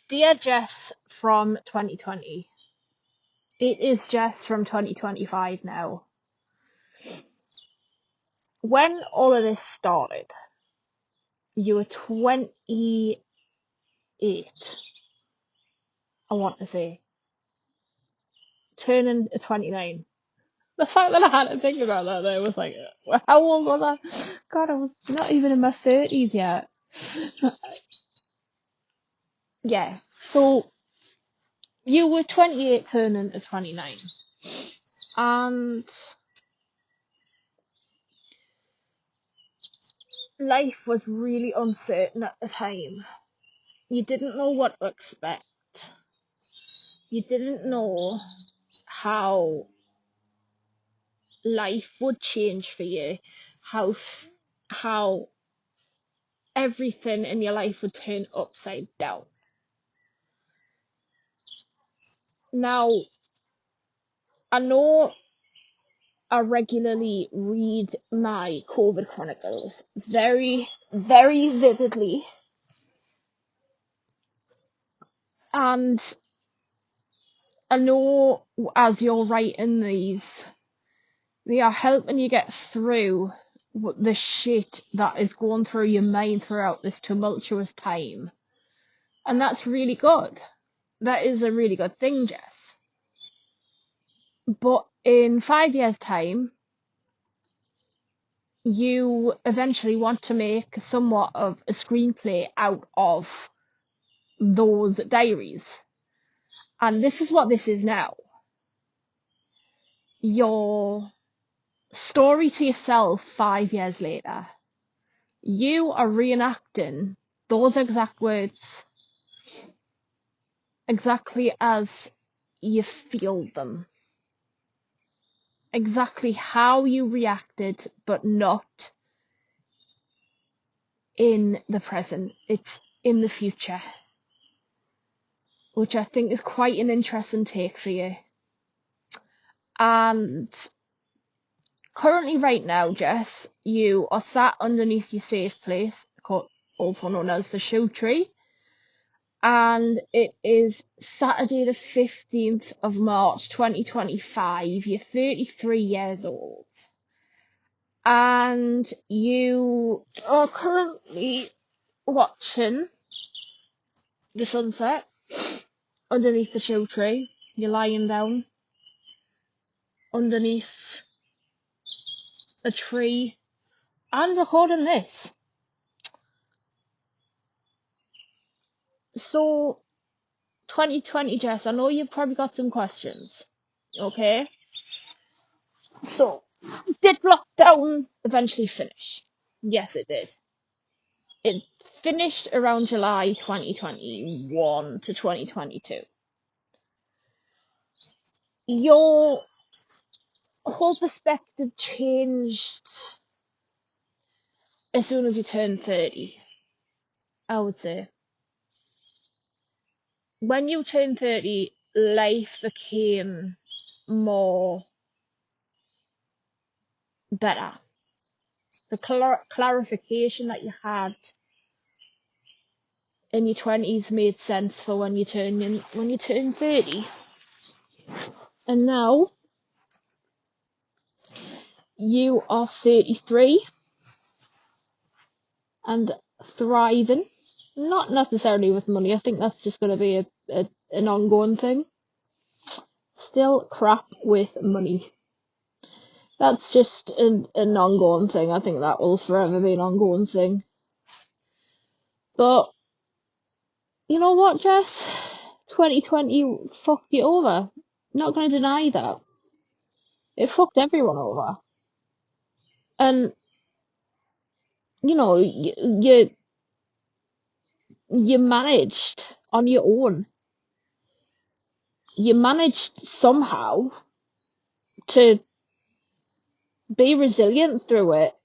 Dear Jess from 2020, it is Jess from 2025 now. When all of this started, you were 28, I want to say, turning 29. The fact that I had to think about that there was like, how old was I? God, I was not even in my 30s yet. Yeah, so you were 28 turning to 29. And life was really uncertain at the time. You didn't know what to expect. You didn't know how life would change for you, how everything in your life would turn upside down. Now, I know I regularly read my COVID chronicles very, very vividly, and I know as you're writing these, they are helping you get through the shit that is going through your mind throughout this tumultuous time. And that's really good. That is a really good thing, Jess. But in 5 years' time, you eventually want to make somewhat of a screenplay out of those diaries. And this is what this is now. Your story to yourself 5 years later. You are reenacting those exact words exactly as you feel them. Exactly how you reacted, but not in the present. It's in the future. Which I think is quite an interesting take for you. And currently right now, Jess, you are sat underneath your safe place, also known as the shoe tree. And it is Saturday the 15th of March 2025. You're 33 years old. And you are currently watching the sunset underneath the shoe tree. You're lying down underneath a tree and recording this. So, 2020, Jess, I know you've probably got some questions. Okay? So, did lockdown eventually finish? Yes, it did. It finished around July 2021 to 2022. Your whole perspective changed as soon as you turned 30, I would say. When you turned 30, life became more better. The clarification that you had in your 20s made sense for when you turn 30. And now you are 33 and thriving. Not necessarily with money. I think that's just going to be an ongoing thing. Still crap with money. That's just an ongoing thing. I think that will forever be an ongoing thing. But you know what, Jess? 2020 fucked you over. Not going to deny that. It fucked everyone over. And you know, you managed on your own. You managed somehow to be resilient through it.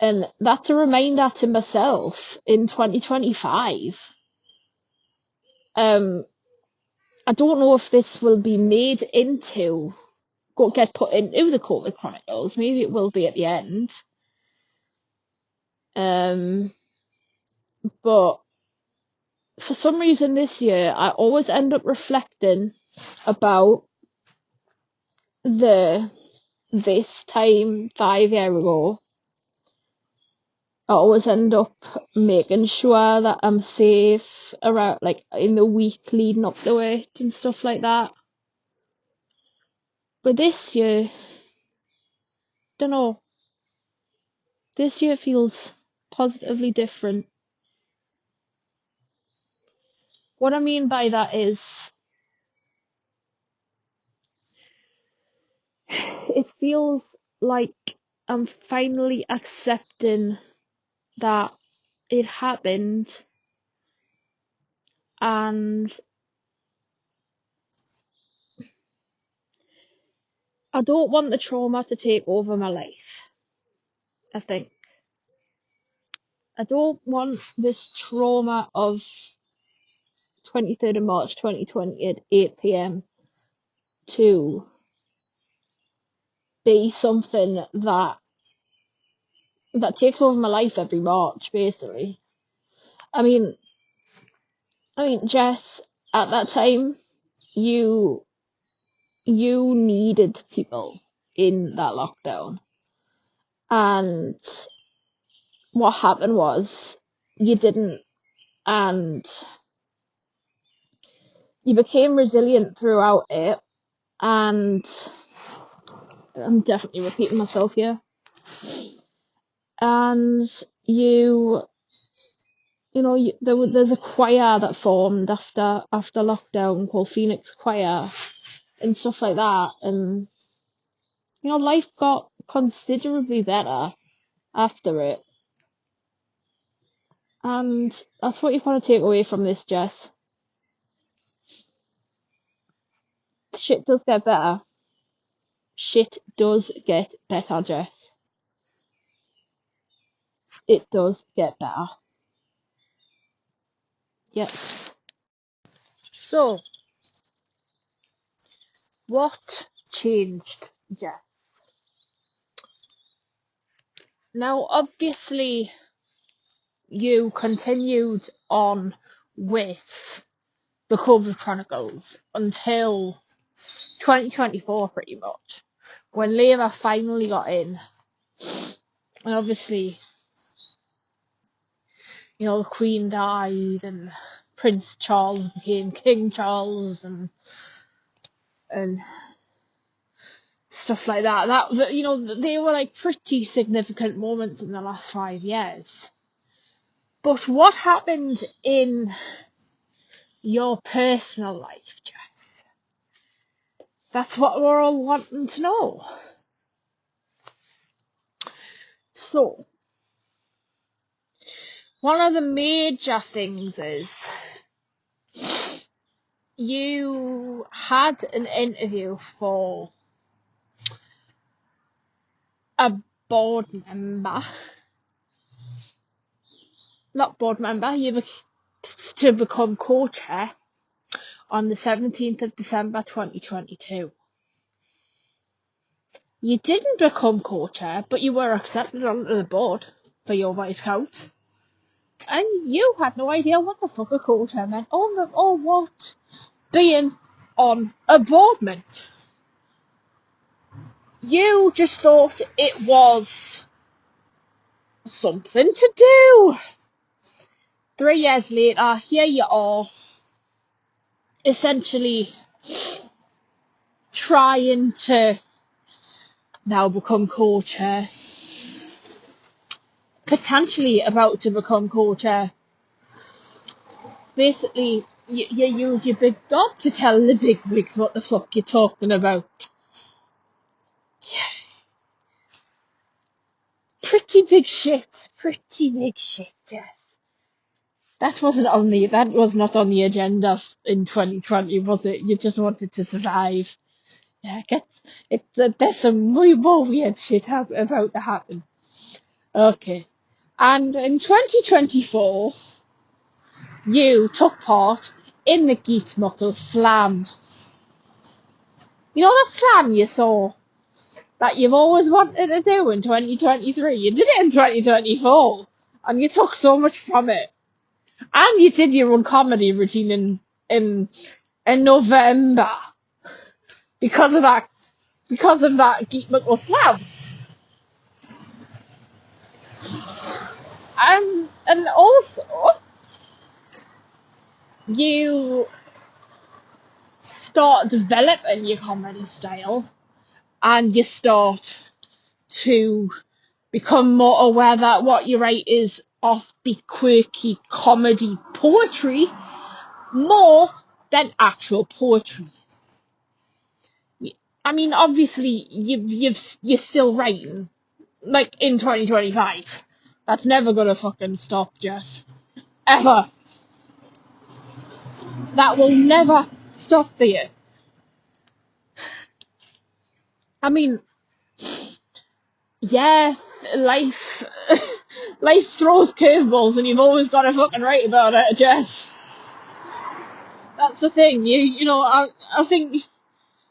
And that's a reminder to myself in 2025. I don't know if this will be made into, get put into the COVID Chronicles. Maybe it will be at the end. But for some reason this year, I always end up reflecting about this time 5 years ago. I always end up making sure that I'm safe around, like, in the week leading up to it and stuff like that. But this year, don't know, this year feels positively different. What I mean by that is, it feels like I'm finally accepting that it happened, and I don't want the trauma to take over my life. I think I don't want this trauma of 23rd of March 2020 at 8 p.m. to be something that takes over my life every March, basically. I mean, Jess, at that time, you needed people in that lockdown, and what happened was you didn't, and you became resilient throughout it, and I'm definitely repeating myself here. And there's a choir that formed after lockdown called Phoenix Choir and stuff like that, and life got considerably better after it, and that's what you want to take away from this, Jess. Shit does get better. Shit does get better, Jess. It does get better. Yep. So, what changed, Jess? Now, obviously, you continued on with the COVID Chronicles until 2024, pretty much, when Labour finally got in. And obviously, the Queen died, and Prince Charles became King Charles, and stuff like that. They were like pretty significant moments in the last 5 years. But what happened in your personal life, Jess? That's what we're all wanting to know. So, one of the major things is you had an interview for a board member. Not board member, to become co-chair on the 17th of December 2022. You didn't become co-chair, but you were accepted onto the board for your vice count. And you had no idea what the fuck a co-chair meant, or what being on a board meant. You just thought it was something to do. 3 years later, here you are, essentially trying to now become co-chair. Potentially about to become co-chair. Basically, you use your big dog to tell the big wigs what the fuck you're talking about. Yeah. Pretty big shit, yes. That was not on the agenda in 2020, was it? You just wanted to survive. Yeah, there's some more weird shit about to happen. Okay. And in 2024, you took part in the Geet Muckle Slam. You know that slam you saw that you've always wanted to do in 2023? You did it in 2024, and you took so much from it. And you did your own comedy routine in November because of that Geek Mickle Slam. And also you start developing your comedy style and you start to become more aware that what you write is offbeat, quirky comedy poetry more than actual poetry. I mean, obviously, you're still writing, like, in 2025. That's never gonna fucking stop, Jess. Ever. That will never stop there. I mean, yeah, life, life throws curveballs and you've always got to fucking write about it, Jess. That's the thing. I think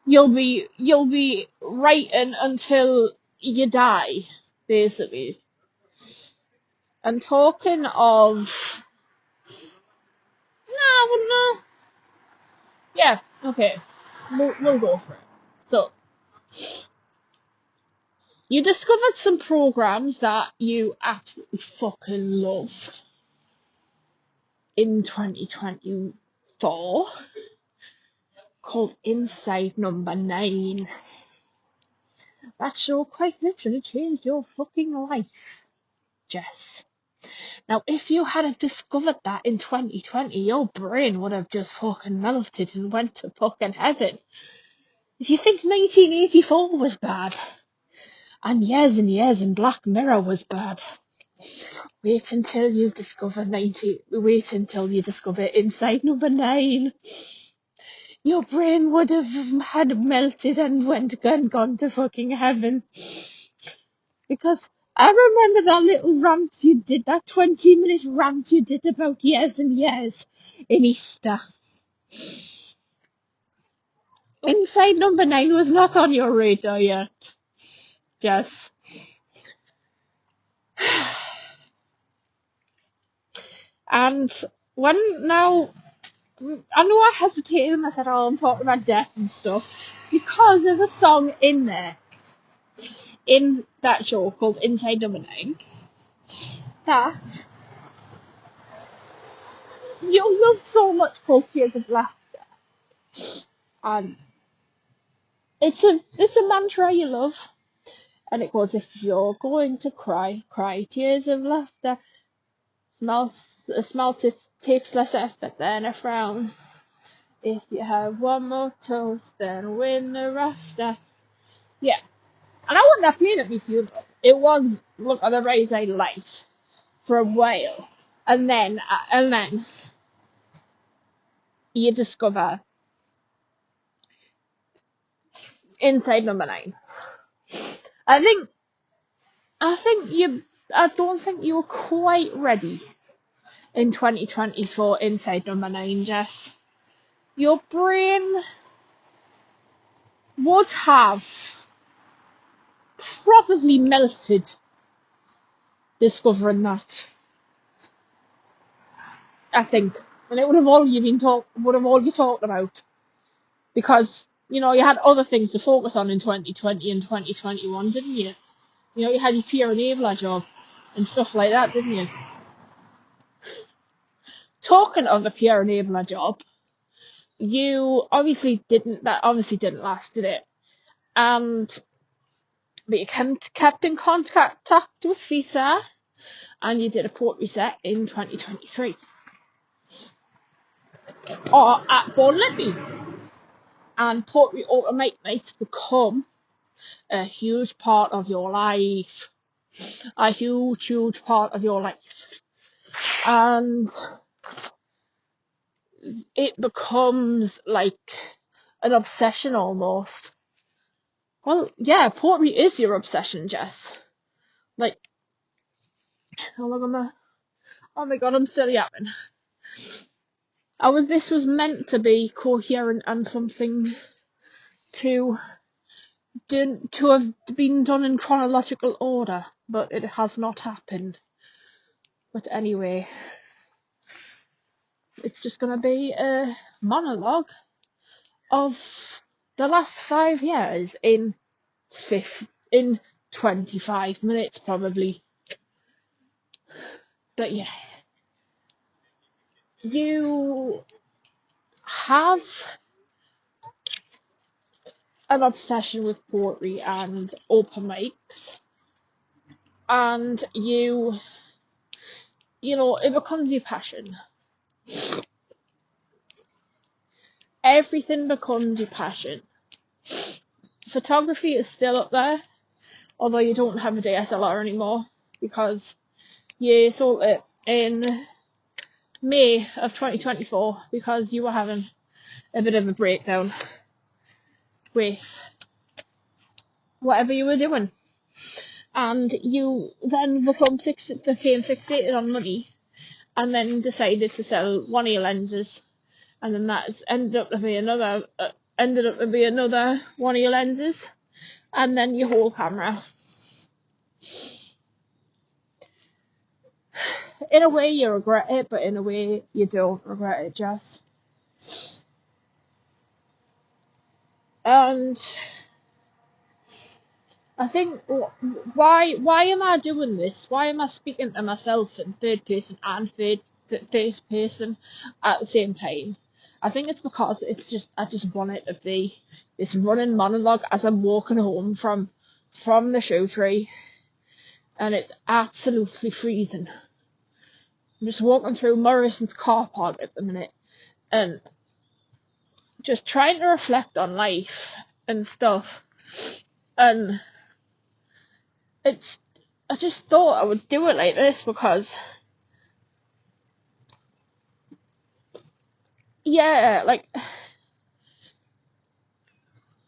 you'll be writing until you die, basically. And talking of, no, I wouldn't know. Yeah, okay, we'll go for it. So you discovered some programs that you absolutely fucking loved in 2024 called Inside Number 9. That show quite literally changed your fucking life, Jess. Now, if you hadn't discovered that in 2020, your brain would have just fucking melted and went to fucking heaven. If you think 1984 was bad, and years and Black Mirror was bad, wait until you discover Inside Number 9. Your brain would have had melted and gone to fucking heaven. Because I remember that little rant you did, that 20-minute rant you did about years and years in Easter. Inside Number 9 was not on your radar yet, Jess. And now, I know I hesitated and I said, oh, I'm talking about death and stuff, because there's a song in there, in that show called Inside Number 9, that you love so much, called Tears of Laughter. And it's a mantra you love. And it goes, if you're going to cry, cry tears of laughter. A smile takes less effort than a frown. If you have one more toast, then win the rafter. Yeah. And I wasn't that playing at me funeral. It was Look on the Razor Light for a while. And then you discover Inside Number 9. I think I don't think you were quite ready in 2024 Inside Number 9, Jess. Your brain would have probably melted discovering that. I think. And it would have all you talked about. Because, you had other things to focus on in 2020 and 2021, didn't you? You had your peer enabler job and stuff like that, didn't you? Talking of the peer enabler job, that obviously didn't last, did it? But you kept in contact with Visa, and you did a port reset in 2023. Or at Born Libby. And port automate might become a huge part of your life. A huge part of your life. And it becomes like an obsession almost. Well, yeah, Portry is your obsession, Jess. Like, oh my god, I'm still yapping. This was meant to be coherent and something to have been done in chronological order, but it has not happened. But anyway, It's just going to be a monologue of the last 5 years in 25 minutes probably. But yeah, you have an obsession with poetry and open mics, and it becomes your passion. Everything becomes your passion. Photography is still up there, although you don't have a DSLR anymore because you sold it in May of 2024 because you were having a bit of a breakdown with whatever you were doing, and you then became fixated on money, and then decided to sell one of your lenses, and then that ended up to be another one of your lenses, and then your whole camera. In a way you regret it, but in a way you don't regret it, Jess. And I think, why am I doing this? Why am I speaking to myself in third person and first person at the same time? I think it's because I just want it to be this running monologue as I'm walking home from the show tree, and it's absolutely freezing. I'm just walking through Morrison's car park at the minute, and just trying to reflect on life and stuff. And I just thought I would do it like this because, yeah, like,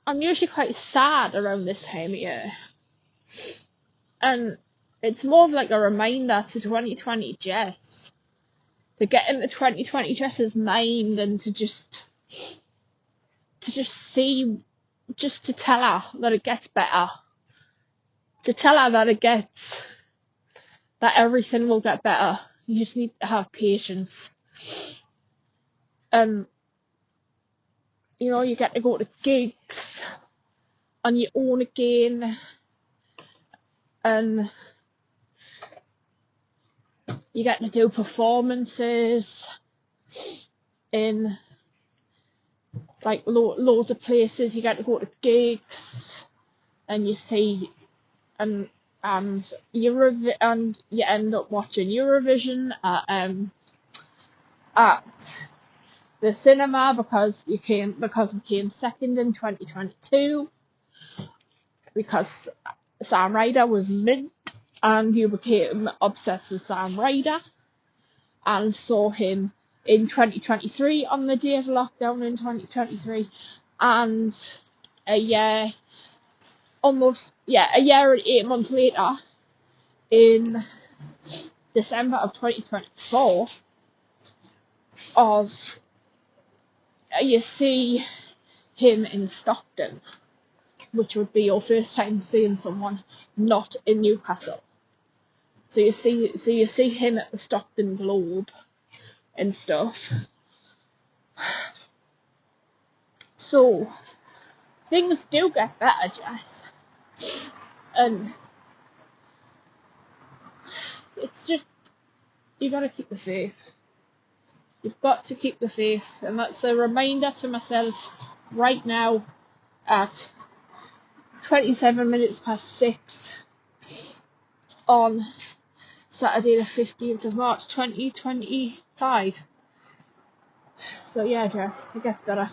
I'm usually quite sad around this time of year. And it's more of like a reminder to 2020 Jess, to get into 2020 Jess's mind, and to just see, just to tell her that it gets better. To tell her that everything will get better. You just need to have patience. And, you get to go to gigs on your own again. And you get to do performances in like loads of places. You get to go to gigs, and you see, and you end up watching Eurovision at the cinema because we came second in 2022 because Sam Ryder was mint, and you became obsessed with Sam Ryder and saw him in 2023 on the day of lockdown in 2023, and a year and 8 months later in December of 2024 you see him in Stockton, which would be your first time seeing someone not in Newcastle. So you see him at the Stockton Globe and stuff. So things do get better, Jess. And it's just, you gotta keep the faith. You've got to keep the faith, and that's a reminder to myself right now at 27 minutes past 6 on Saturday the 15th of March 2025. So yeah, Jess, it gets better.